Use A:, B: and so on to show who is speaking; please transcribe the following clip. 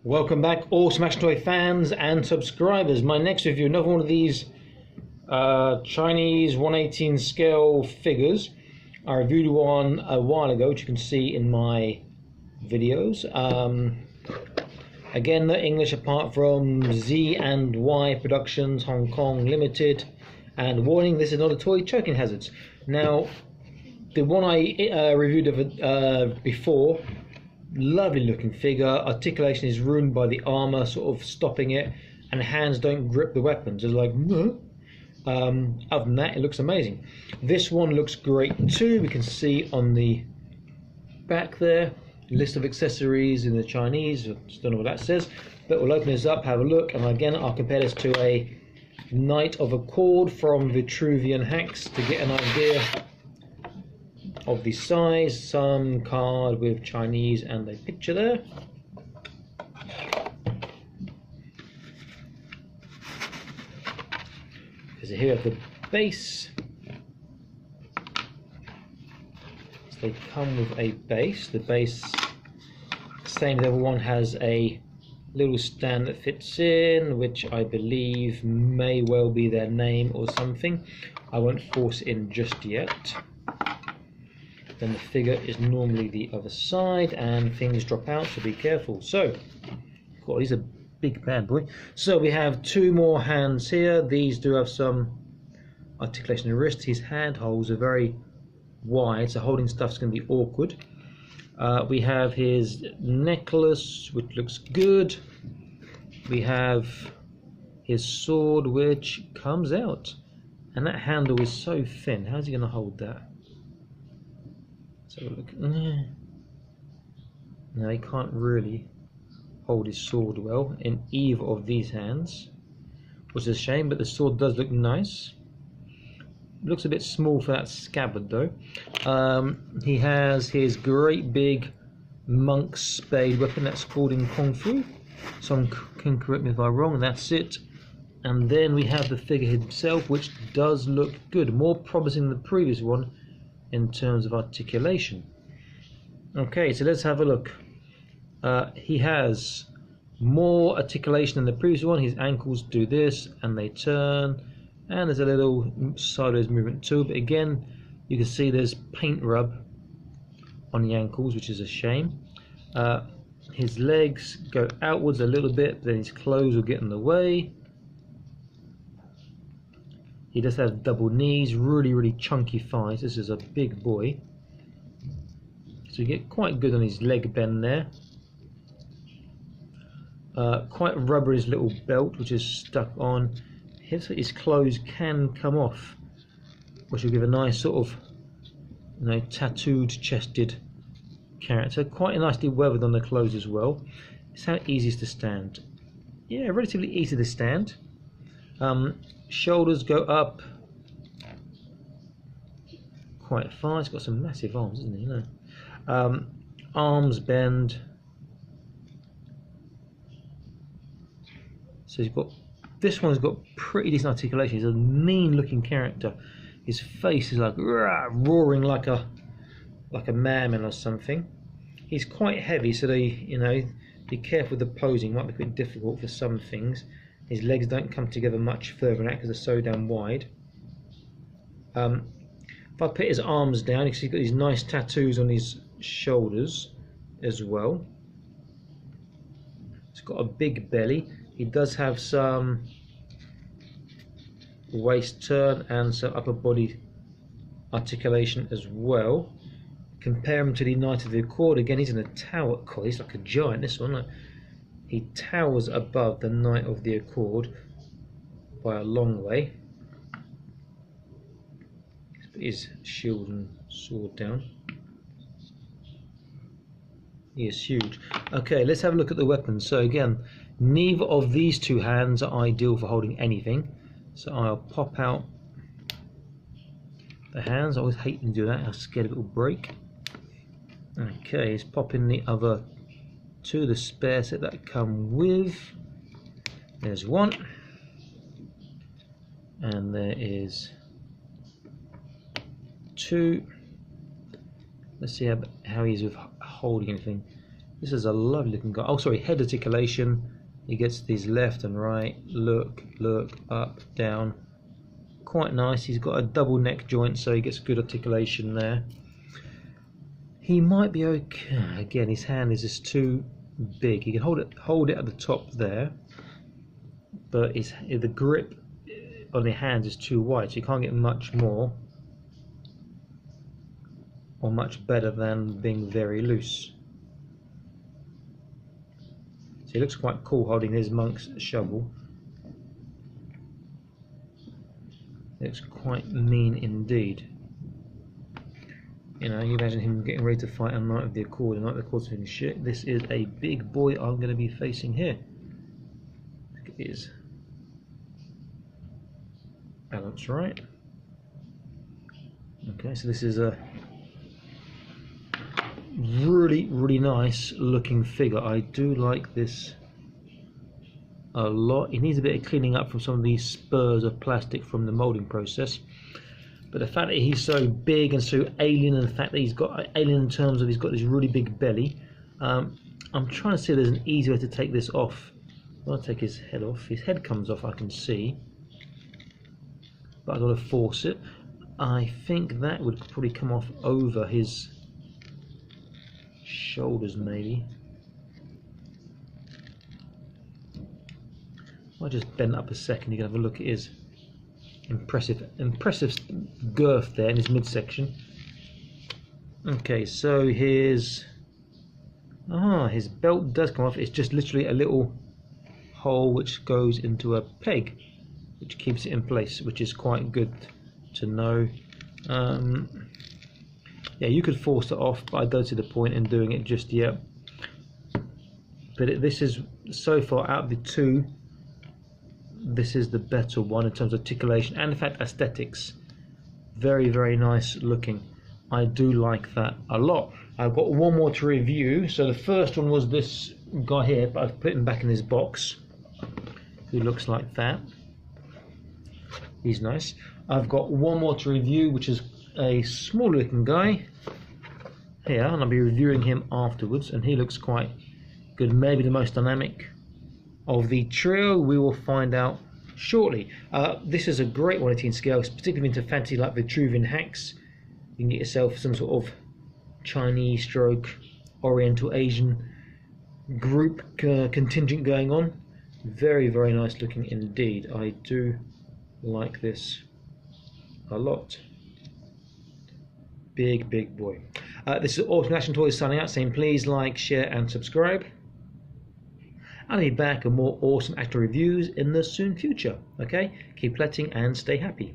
A: Welcome back, all Smash Toy fans and subscribers. My next review, another one of these Chinese 1/18 scale figures. I reviewed one a while ago, which you can see in my videos. Again, the English apart from Z and Y Productions, Hong Kong Limited. And warning, this is not a toy, choking hazards. Now, the one I reviewed of before, lovely looking figure. Articulation is ruined by the armor sort of stopping it, and hands don't grip the weapons. It's like, no. Other than that, it looks amazing. This one looks great too. We can see on the back there, list of accessories in the Chinese. I just don't know what that says, but we'll open this up, have a look, and again I'll compare this to a Knight of Accord from Vitruvian Hacks to get an idea of the size. Some card with Chinese and a picture there. So here we have the base. So they come with a base. The base, same as the other one, has a little stand that fits in, which I believe may well be their name or something. I won't force it in just yet. Then the figure is normally the other side and things drop out, so be careful. So, God, he's a big bad boy. So we have two more hands here. These do have some articulation in the wrist. His hand holes are very wide, so holding stuff's going to be awkward. We have his necklace, which looks good. We have his sword, which comes out. And that handle is so thin. How's he going to hold that? So look. No, he can't really hold his sword well in either of these hands, which is a shame, but the sword does look nice. Looks a bit small for that scabbard though. He has his great big monk spade weapon that's called in Kung Fu. Someone can correct me if I'm wrong, and that's it. And then we have the figure himself, which does look good, more promising than the previous one in terms of articulation. Okay, so let's have a look. He has more articulation than the previous one. His ankles do this and they turn, and there's a little sideways movement too, but again you can see there's paint rub on the ankles, which is a shame. His legs go outwards a little bit, then his clothes will get in the way. He does have double knees, really chunky thighs. This is a big boy, so you get quite good on his leg bend there. Quite rubber his little belt, which is stuck on. His clothes can come off, which will give a nice sort of, you know, tattooed chested character. Quite nicely weathered on the clothes as well. It's how easy it is to stand. Yeah, relatively easy to stand. Shoulders go up quite far. He's got some massive arms, isn't he? You know. Arms bend. So he's got, this one's got pretty decent articulation. He's a mean looking character. His face is like roaring like a madman or something. He's quite heavy, so they, you know, be careful with the posing. Might be a bit difficult for some things. His legs don't come together much further than that because they're so damn wide. If I put his arms down, you can see he's got these nice tattoos on his shoulders as well. He's got a big belly. He does have some waist turn and some upper body articulation as well. Compare him to the Knight of the Accord. Again, he's in a tower. God, he's like a giant, this one. Like, he towers above the Knight of the Accord by a long way. Let's put his shield and sword down. He is huge. Okay, let's have a look at the weapons. So again, neither of these two hands are ideal for holding anything. So I'll pop out the hands. I always hate to do that. I'm scared it will break. Okay, let's pop in the other two, the spare set that come with. There's one, and there is two. Let's see how he is with holding anything. This is a lovely looking guy. Oh, sorry, head articulation. He gets these left and right, look, up, down. Quite nice. He's got a double neck joint, so he gets good articulation there. He might be okay. Again, his hand is just too big. He can hold it at the top there, but the grip on the hands is too wide, so you can't get much more or much better than being very loose. So he looks quite cool holding his monk's shovel. It looks quite mean indeed. You know, you imagine him getting ready to fight a Knight of the Accord, and Knight of the Accord's thinking, shit, this is a big boy I'm going to be facing here. Look at his balance right. Okay, so this is a really nice looking figure. I do like this a lot. He needs a bit of cleaning up from some of these spurs of plastic from the molding process, but the fact that he's so big and so alien, and the fact that he's got alien in terms of he's got this really big belly, I'm trying to see if there's an easy way to take this off. I'll take his head off. His head comes off, I can see, but I've got to force it. I think that would probably come off over his shoulders, maybe. I'll just bend up a second. You can have a look at his impressive girth there in his midsection. Okay, so his belt does come off. It's just literally a little hole which goes into a peg, which keeps it in place, which is quite good to know. Yeah, you could force it off, but I don't see the point in doing it just yet. But this is, so far out of the two, this is the better one in terms of articulation and in fact aesthetics. Very nice looking. I do like that a lot. I've got one more to review. So the first one was this guy here, but I've put him back in his box, who looks like that. He's nice. I've got one more to review, which is a small looking guy here, and I'll be reviewing him afterwards, and he looks quite good. Maybe the most dynamic of the trio. We will find out shortly. This is a great 1/18 scale, particularly into fancy like Vitruvian hacks. You can get yourself some sort of Chinese stroke Oriental Asian group contingent going on. Very nice looking indeed. I do like this a lot. Big boy. This is Awesome Action Toys signing out, saying please like, share and subscribe. I'll be back with more awesome action reviews in the soon future. Okay, keep collecting and stay happy.